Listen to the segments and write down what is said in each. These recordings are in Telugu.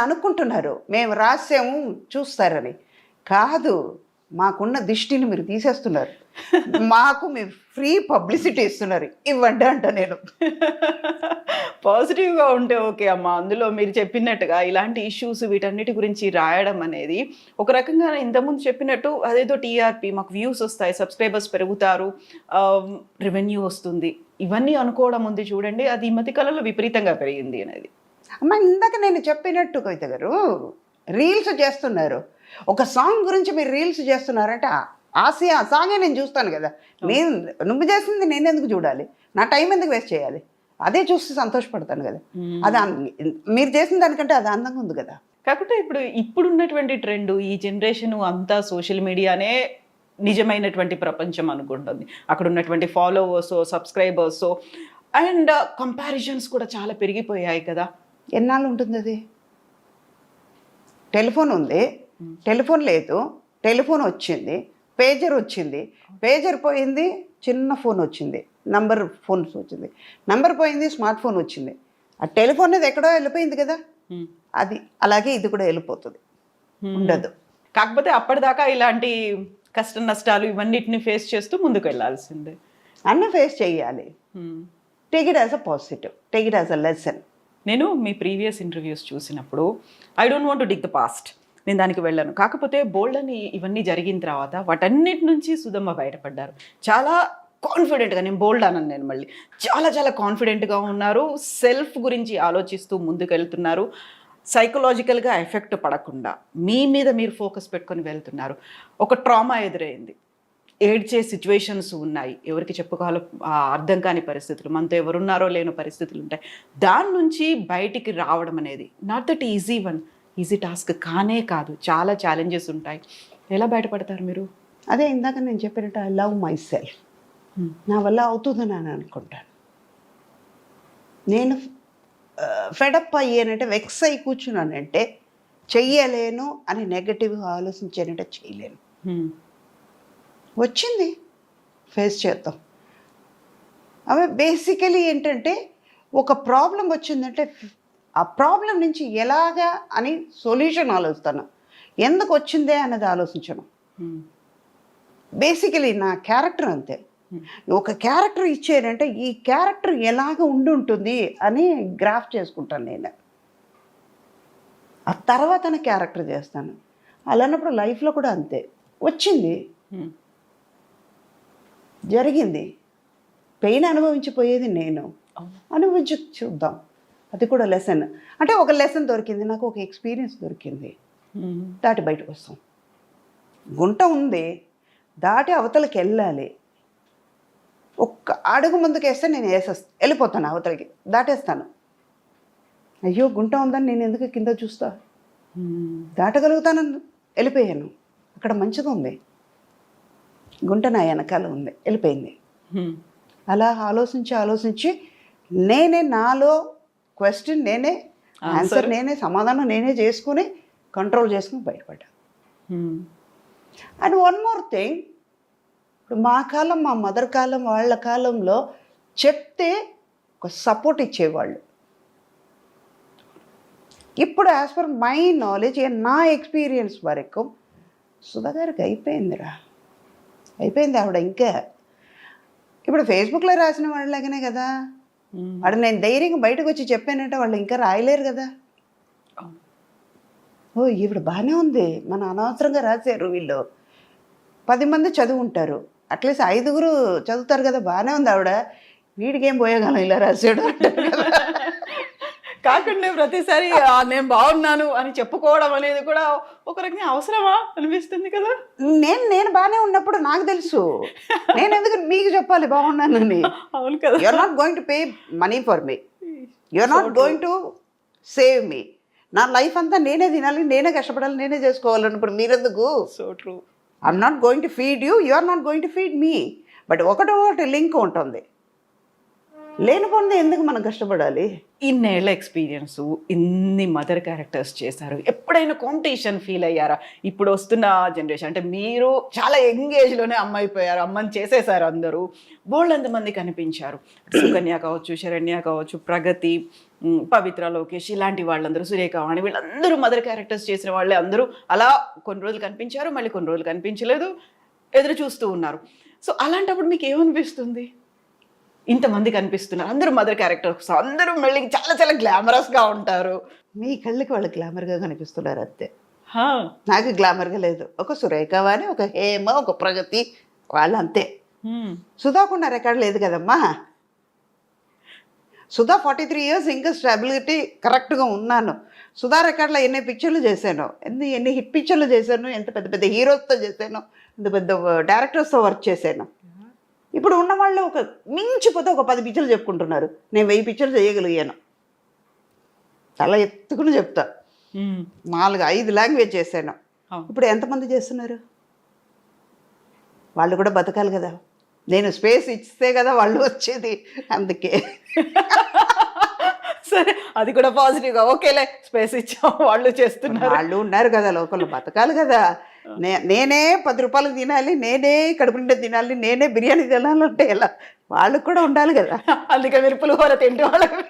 అనుకుంటున్నారు మేము రాసాము చూస్తారని. కాదు, మాకున్న దిష్టిని మీరు తీసేస్తున్నారు. మాకు మీరు ఫ్రీ పబ్లిసిటీ ఇస్తున్నారు, ఇవ్వండి అంట నేను. పాజిటివ్గా ఉంటే ఓకే అమ్మ. అందులో మీరు చెప్పినట్టుగా ఇలాంటి ఇష్యూస్ వీటన్నిటి గురించి రాయడం అనేది ఒక రకంగా ఇంతకుముందు చెప్పినట్టు అదేదో టీఆర్పీ, మాకు వ్యూస్ వస్తాయి, సబ్స్క్రైబర్స్ పెరుగుతారు, రెవెన్యూ వస్తుంది, ఇవన్నీ అనుకోవడం ఉంది చూడండి. అది ఈ మధ్య కాలంలో విపరీతంగా పెరిగింది అనేది. అమ్మ, ఇందాక నేను చెప్పినట్టు కవిత గారు రీల్స్ చేస్తున్నారు. ఒక సాంగ్ గురించి మీరు రీల్స్ చేస్తున్నారంటే ఆ సాంగే నేను చూస్తాను కదా. నేను నువ్వు చేసింది నేను ఎందుకు చూడాలి? నా టైం ఎందుకు వేస్ట్ చేయాలి? అదే చూసి సంతోషపడతాను కదా. అది మీరు చేసిన దానికంటే అది అందంగా ఉంది కదా. కాకపోతే ఇప్పుడున్నటువంటి ట్రెండ్, ఈ జనరేషన్ అంతా సోషల్ మీడియానే నిజమైనటువంటి ప్రపంచం అనుకుంటుంది. అక్కడ ఉన్నటువంటి ఫాలోవర్స్, సబ్స్క్రైబర్స్ అండ్ కంపారిజన్స్ కూడా చాలా పెరిగిపోయాయి కదా. ఎన్నాళ్ళు ఉంటుంది అది? టెలిఫోన్ ఉంది, టెలిఫోన్ లేదు, టెలిఫోన్ వచ్చింది, పేజర్ వచ్చింది, పేజర్ పోయింది, చిన్న ఫోన్ వచ్చింది, నంబర్ ఫోన్స్ వచ్చింది, నంబర్ పోయింది, స్మార్ట్ ఫోన్ వచ్చింది. ఆ టెలిఫోన్ అనేది ఎక్కడో వెళ్ళిపోయింది కదా. అది అలాగే ఇది కూడా వెళ్ళిపోతుంది, ఉండదు. కాకపోతే అప్పటిదాకా ఇలాంటి కష్ట నష్టాలు ఇవన్నిటిని ఫేస్ చేస్తూ ముందుకు వెళ్ళాల్సిందే. అన్నీ ఫేస్ చేయాలి. Take it as a positive, take it as a lesson. నేను మీ ప్రీవియస్ ఇంటర్వ్యూస్ చూసినప్పుడు I don't want to dig the past, నేను దానికి వెళ్ళాను. కాకపోతే బోల్డ్ అని ఇవన్నీ జరిగిన తర్వాత వాటన్నిటి నుంచి సుధమ్మ బయటపడ్డారు. చాలా కాన్ఫిడెంట్గా, నేను బోల్డ్ అన్నాను, నేను మళ్ళీ చాలా చాలా కాన్ఫిడెంట్గా ఉన్నారు. సెల్ఫ్ గురించి ఆలోచిస్తూ ముందుకు వెళ్తున్నారు. సైకలాజికల్గా ఎఫెక్ట్ పడకుండా మీ మీద మీరు ఫోకస్ పెట్టుకొని వెళ్తున్నారు. ఒక ట్రామా ఎదురైంది, ఏడ్చే సిచ్యువేషన్స్ ఉన్నాయి, ఎవరికి చెప్పుకోవాలో అర్థం కాని పరిస్థితులు, మనతో ఎవరున్నారో లేని పరిస్థితులు ఉంటాయి. దాని నుంచి బయటికి రావడం అనేది నాట్ దట్ ఈజీ టాస్క్ కానే కాదు, చాలా ఛాలెంజెస్ ఉంటాయి. ఎలా బయటపడతారు మీరు? అదే ఇందాక నేను చెప్పినట్టు ఐ లవ్ మై సెల్ఫ్. నా వల్ల అవుతుందని నేను అనుకుంటాను. నేను ఫెడప్ అయ్యానంటే, వెక్స్ అయి కూర్చున్నానంటే చెయ్యలేను అని నెగటివ్గా ఆలోచించానంటే చేయలేను. వచ్చింది, ఫేస్ చేద్దాం. అవి బేసికలీ ఏంటంటే, ఒక ప్రాబ్లం వచ్చిందంటే ఆ ప్రాబ్లం నుంచి ఎలాగా అని సొల్యూషన్ ఆలోచిస్తాను, ఎందుకు వచ్చిందే అన్నది ఆలోచించను. బేసికలీ నా క్యారెక్టర్ అంతే. ఒక క్యారెక్టర్ ఇచ్చానంటే ఈ క్యారెక్టర్ ఎలాగ ఉండి ఉంటుంది అని గ్రాఫ్ చేసుకుంటాను నేను. ఆ తర్వాత క్యారెక్టర్ చేస్తాను. అలాన్నప్పుడు లైఫ్లో కూడా అంతే. వచ్చింది, జరిగింది, పెయిన్ అనుభవించిపోయేది నేను, అనుభవించి చూద్దాం. అది కూడా లెసన్. అంటే ఒక లెసన్ దొరికింది నాకు, ఒక ఎక్స్పీరియన్స్ దొరికింది, దాటి బయటకు వస్తాం. గుంట ఉంది, దాటి అవతలకి వెళ్ళాలి. ఒక్క అడుగు ముందుకు వేస్తే నేను వెళ్ళిపోతాను అవతలకి, దాటేస్తాను. అయ్యో గుంట ఉందని నేను ఎందుకు కింద చూస్తా, దాటగలుగుతానని వెళ్ళిపోయాను. అక్కడ మంచిది ఉంది, గుంట నా వెనకాల ఉంది, వెళ్ళిపోయింది. అలా ఆలోచించి నేనే నాలో క్వశ్చన్ నేనే, ఆన్సర్ నేనే, సమాధానం నేనే చేసుకుని కంట్రోల్ చేసుకుని బయటపడ్డా. అండ్ వన్ మోర్ థింగ్, ఇప్పుడు మా కాలం, మా మదర్ కాలం, వాళ్ళ కాలంలో చెప్తే ఒక సపోర్ట్ ఇచ్చేవాళ్ళు. ఇప్పుడు యాజ్ పర్ మై నాలెడ్జ్, నా ఎక్స్పీరియన్స్ వరకు సుధా గారికి అయిపోయిందిరా, అయిపోయింది ఆవిడ. ఇంకా ఇప్పుడు ఫేస్బుక్లో రాసిన వాళ్ళలాగానే కదా. వాడు నేను ధైర్యంగా బయటకు వచ్చి చెప్పానంటే వాళ్ళు ఇంకా రాయలేరు కదా. ఓ ఈవిడ బాగానే ఉంది, మన అనవసరంగా రాశారు వీళ్ళు. 10 మంది చదువు ఉంటారు, అట్లీస్ట్ 5గురు చదువుతారు కదా, బాగానే ఉంది ఆవిడ, వీడికేం పోయేగాలం ఇలా రాశాడు కాకుండా ప్రతిసారి నేను బాగున్నాను అని చెప్పుకోవడం అనేది కూడా ఒక రకంగా అవసరమా అనిపిస్తుంది కదా. నేను బాగానే ఉన్నప్పుడు నాకు తెలుసు, నేను ఎందుకు మీకు చెప్పాలి బాగున్నానని? అవును కదా. You are not going to pay money for me, you are not going to save me. నా లైఫ్ అంతా నేనే తినాలి, నేనే కష్టపడాలి, నేనే చేసుకోవాలన్నప్పుడు మీరెందుకు? So true. I'm not going to feed you, you are not going to feed me. But ఒకటి లింక్ ఉంటుంది, లేనిపోయింది ఎందుకు మనం కష్టపడాలి? ఇన్నేళ్ల ఎక్స్పీరియన్స్, ఇన్ని మదర్ క్యారెక్టర్స్ చేశారు, ఎప్పుడైనా కాంపిటీషన్ ఫీల్ అయ్యారా? ఇప్పుడు వస్తున్న జనరేషన్ అంటే మీరు చాలా యంగ్ ఏజ్లోనే అమ్మ అయిపోయారు, అమ్మని చేసేసారు అందరూ, బోల్డ్ ఎంతమంది కనిపించారు. సుకన్య కావచ్చు, శరణ్య కావచ్చు, ప్రగతి, పవిత్ర, లోకేష్ ఇలాంటి వాళ్ళందరూ, సురేఖ వాణి వీళ్ళందరూ మదర్ క్యారెక్టర్స్ చేసిన వాళ్ళే అందరూ అలా కొన్ని రోజులు కనిపించారు, మళ్ళీ కొన్ని రోజులు కనిపించలేదు, ఎదురు చూస్తూ ఉన్నారు. సో అలాంటప్పుడు మీకు ఏమనిపిస్తుంది? ఇంతమంది కనిపిస్తున్నారు, అందరూ మదర్ క్యారెక్టర్స్, అందరూ మళ్ళీ చాలా చాలా గ్లామరస్గా ఉంటారు. మీ కళ్ళకి వాళ్ళు గ్లామర్గా కనిపిస్తున్నారు అంతే. హా. నాకు గ్లామర్గా లేదు. ఒక సురేఖ వాణి, ఒక హేమ, ఒక ప్రగతి, వాళ్ళు అంతే. సుధాకున్న రికార్డు లేదు కదమ్మా. సుధా 43 years ఇంకా స్టెబిలిటీ కరెక్ట్గా ఉన్నాను. సుధా రికార్డులో ఎన్ని పిక్చర్లు చేశాను, ఎన్ని హిట్ పిక్చర్లు చేశాను, ఎంత పెద్ద పెద్ద హీరోస్తో చేశాను, ఎంత పెద్ద డైరెక్టర్స్తో వర్క్ చేశాను. ఇప్పుడు ఉన్న వాళ్ళు ఒక మించిపోతే ఒక 10 పిక్చర్లు చెప్పుకుంటున్నారు. నేను 1000 పిక్చర్లు చేయగలిగాను. చాలా ఎత్తుకుని చెప్తా. 4-5 లాంగ్వేజ్ చేశాను. ఇప్పుడు ఎంతమంది చేస్తున్నారు? వాళ్ళు కూడా బతకాలి కదా. నేను స్పేస్ ఇస్తే కదా వాళ్ళు వచ్చేది. అందుకే సరే, అది కూడా పాజిటివ్గా ఓకేలే, స్పేస్ ఇచ్చాం, వాళ్ళు చేస్తున్నారు, వాళ్ళు ఉన్నారు కదా, లోకల్లో బతకాలి కదా. నేనే 10 రూపాయలకు తినాలి, నేనే కడుపు నిండా తినాలి, నేనే బిర్యానీ తినాలంటే ఎలా? వాళ్ళకు కూడా ఉండాలి కదా. అందుకే మీరు పులిహోర తింటే వాళ్ళకి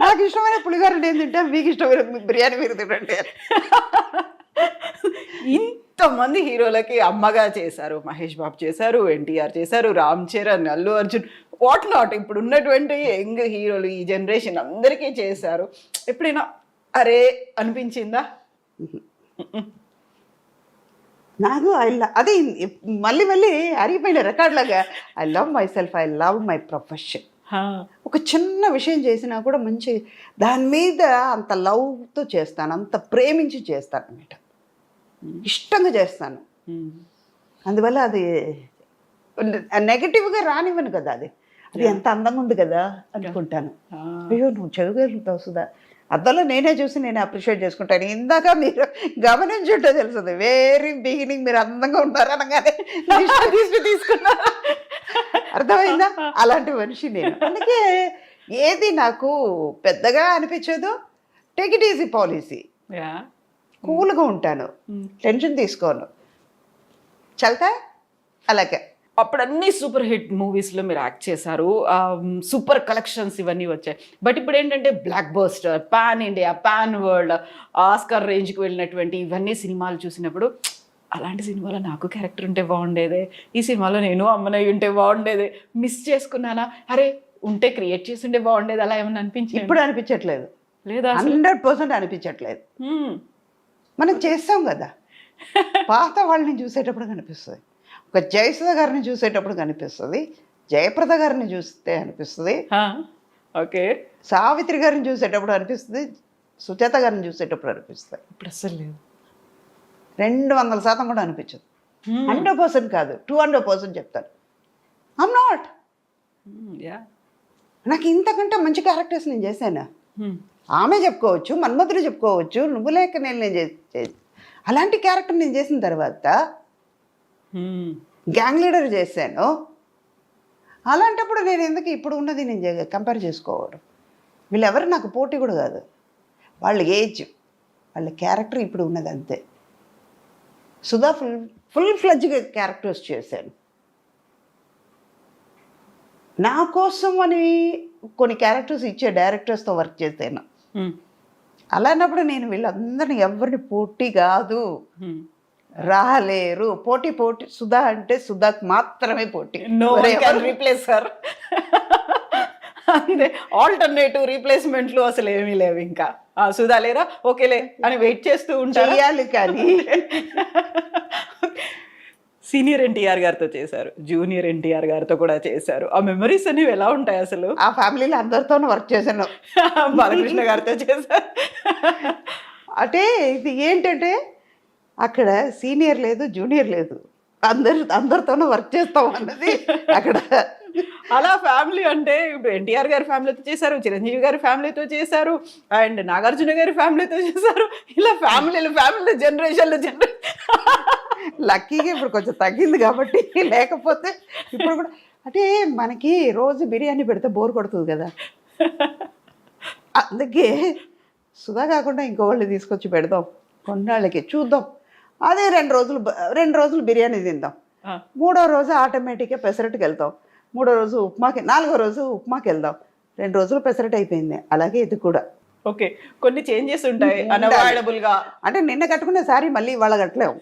నాకు ఇష్టమైన పులిహోర నేను తింటా, మీకు ఇష్టమైన బిర్యానీ మీరు తినండి. ఇంతమంది హీరోలకి అమ్మగా చేశారు, మహేష్ బాబు చేశారు, ఎన్టీఆర్ చేశారు, రామ్ చరణ్, అల్లు అర్జున్, వాట్ నాట్, ఇప్పుడు ఉన్నటువంటి యంగ్ హీరోలు ఈ జనరేషన్ అందరికీ చేశారు. ఎప్పుడైనా అరే అనిపించిందా? నాకు అదే మళ్ళీ మళ్ళీ అరిగిపోయిన రికార్డులాగా I love myself, I love my profession. ఒక చిన్న విషయం చేసినా కూడా మంచి దాని మీద అంత లవ్తో చేస్తాను, అంత ప్రేమించి చేస్తాను అన్నమాట. ఇష్టంగా చేస్తాను. అందువల్ల అది నెగటివ్గా రానివ్వను కదా. అది ఎంత అందంగా ఉంది కదా అనుకుంటాను. అయ్యో నువ్వు చదువుకుంటావు సుధా, అద్దంలో నేనే చూసి నేను అప్రిషియేట్ చేసుకుంటాను. ఇందాక మీరు గమనించుంటే తెలుస్తుంది, వెరీ బిగినింగ్ మీరు అందంగా ఉంటారు అనగానే తీసుకున్నారు. అర్థమైందా? అలాంటి మనిషి నేను. అందుకే ఏది నాకు పెద్దగా అనిపించదు. Take it easy policy. కూల్గా ఉంటాను, టెన్షన్ తీసుకోను, చల్తా అలాగే. అప్పుడు అన్ని సూపర్ హిట్ మూవీస్లో మీరు యాక్ట్ చేశారు, సూపర్ కలెక్షన్స్ ఇవన్నీ వచ్చాయి. బట్ ఇప్పుడు ఏంటంటే block buster, pan India, pan world, Oscar రేంజ్కి వెళ్ళినటువంటి ఇవన్నీ సినిమాలు చూసినప్పుడు అలాంటి సినిమాలో నాకు క్యారెక్టర్ ఉంటే బాగుండేదే, ఈ సినిమాలో నేను అమ్మనయ్య ఉంటే బాగుండేదే, మిస్ చేసుకున్నానా, అరే ఉంటే క్రియేట్ చేసి ఉంటే బాగుండేది, అలా ఏమన్నా అనిపించింది? ఇప్పుడు అనిపించట్లేదు, లేదా 100% అనిపించట్లేదు. మనం చేస్తాం కదా. పాత వాళ్ళని చూసేటప్పుడు కనిపిస్తుంది, ఒక జయసుధ గారిని చూసేటప్పుడు కనిపిస్తుంది, జయప్రద గారిని చూస్తే అనిపిస్తుంది, ఓకే, సావిత్రి గారిని చూసేటప్పుడు అనిపిస్తుంది, సుజాత గారిని చూసేటప్పుడు అనిపిస్తుంది. ఇప్పుడు అస్సలు లేదు, 200% కూడా అనిపించదు. 100% కాదు, 200% చెప్తాను. I'm not. నాకు ఇంతకంటే మంచి క్యారెక్టర్స్ నేను చేశాను. ఆమె చెప్పుకోవచ్చు, మన్మధుడు చెప్పుకోవచ్చు, నువ్వు లేక నేను అలాంటి క్యారెక్టర్ నేను చేసిన తర్వాత గ్యాంగ్ లీడర్ చేశాను. అలాంటప్పుడు నేను ఎందుకు ఇప్పుడు ఉన్నది నేను కంపేర్ చేసుకోవడం? వీళ్ళెవరు నాకు పోటీ కూడా కాదు. వాళ్ళ ఏజ్, వాళ్ళ క్యారెక్టర్ ఇప్పుడు ఉన్నది అంతే. సుధా ఫుల్ ఫ్లెడ్జ్గా క్యారెక్టర్స్ చేశాను. నా కోసం అని కొన్ని క్యారెక్టర్స్ ఇచ్చే డైరెక్టర్స్తో వర్క్ చేశాను. అలాన్నప్పుడు నేను వీళ్ళందరినీ ఎవరిని పోటీ కాదు, రాలేరు. పోటీ సుధా అంటే సుధాకు మాత్రమే పోటీ. రీప్లేస్ సార్, అంతే. ఆల్టర్నేటివ్ రీప్లేస్మెంట్లు అసలు ఏమీ లేవు. ఇంకా సుధా లేరా, ఓకేలే అని వెయిట్ చేస్తూ ఉంటారు. కానీ సీనియర్ ఎన్టీఆర్ గారితో చేశారు, జూనియర్ ఎన్టీఆర్ గారితో కూడా చేశారు. ఆ మెమరీస్ అనేవి ఎలా ఉంటాయి అసలు? ఆ ఫ్యామిలీలో అందరితోనూ వర్క్ చేశాను. బాలకృష్ణ గారితో చేశారు. అంటే ఇది ఏంటంటే అక్కడ సీనియర్ లేదు, జూనియర్ లేదు, అందరితోనూ వర్క్ చేస్తాం అన్నది అక్కడ. అలా ఫ్యామిలీ అంటే ఇప్పుడు ఎన్టీఆర్ గారి ఫ్యామిలీతో చేశారు, చిరంజీవి గారి ఫ్యామిలీతో చేశారు, అండ్ నాగార్జున గారి ఫ్యామిలీతో చేశారు. ఇలా ఫ్యామిలీ జనరేషన్లు లక్కీగా ఇప్పుడు కొంచెం తగ్గింది కాబట్టి, లేకపోతే ఇప్పుడు కూడా అంటే మనకి రోజు బిర్యానీ పెడితే బోర్ కొడుతుంది కదా. అందుకే సుధా కాకుండా ఇంకో వాళ్ళు తీసుకొచ్చి పెడదాం, కొన్నాళ్ళకి చూద్దాం. అదే 2 రోజులు బిర్యానీ తిందాం, 3వ రోజు ఆటోమేటిక్గా పెసరట్టుకి వెళ్తాం, 3వ రోజు ఉప్మాకి, 4వ రోజు ఉప్మాకి వెళ్దాం, 2 రోజులు పెసరట్ అయిపోయింది. అలాగే ఇది కూడా. ఓకే, కొన్ని చేంజెస్ ఉంటాయి ఉండాలి. అన్అవాయిడబుల్ గా. అంటే నిన్న కట్టుకునే శారీ మళ్ళీ ఇవాళ కట్టలేవు,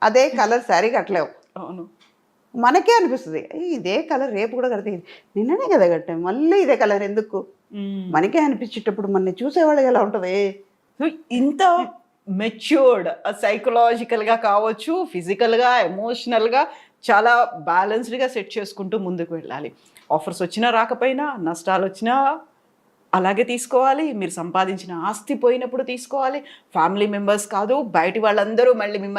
అదే కలర్ శారీ కట్టలేవు. అవును. మనకే అనిపిస్తుంది ఇదే కలర్ రేపు కూడా కడితే నిన్ననే కదా కట్టాం, మళ్ళీ ఇదే కలర్ ఎందుకు, మనకే అనిపించేటప్పుడు మన చూసేవాళ్ళకి ఎలా ఉంటుంది. సో ఇంత మెచ్యూర్డ్ సైకలాజికల్గా కావచ్చు, ఫిజికల్గా, ఎమోషనల్గా చాలా బ్యాలెన్స్డ్గా సెట్ చేసుకుంటూ ముందుకు వెళ్ళాలి. ఆఫర్స్ వచ్చినా రాకపోయినా, నష్టాలు వచ్చినా అలాగే తీసుకోవాలి. మీరు సంపాదించిన ఆస్తి పోయినప్పుడు తీసుకోవాలి. ఫ్యామిలీ మెంబర్స్ కాదు, బయటి వాళ్ళందరూ మళ్ళీ మిమ్మల్ని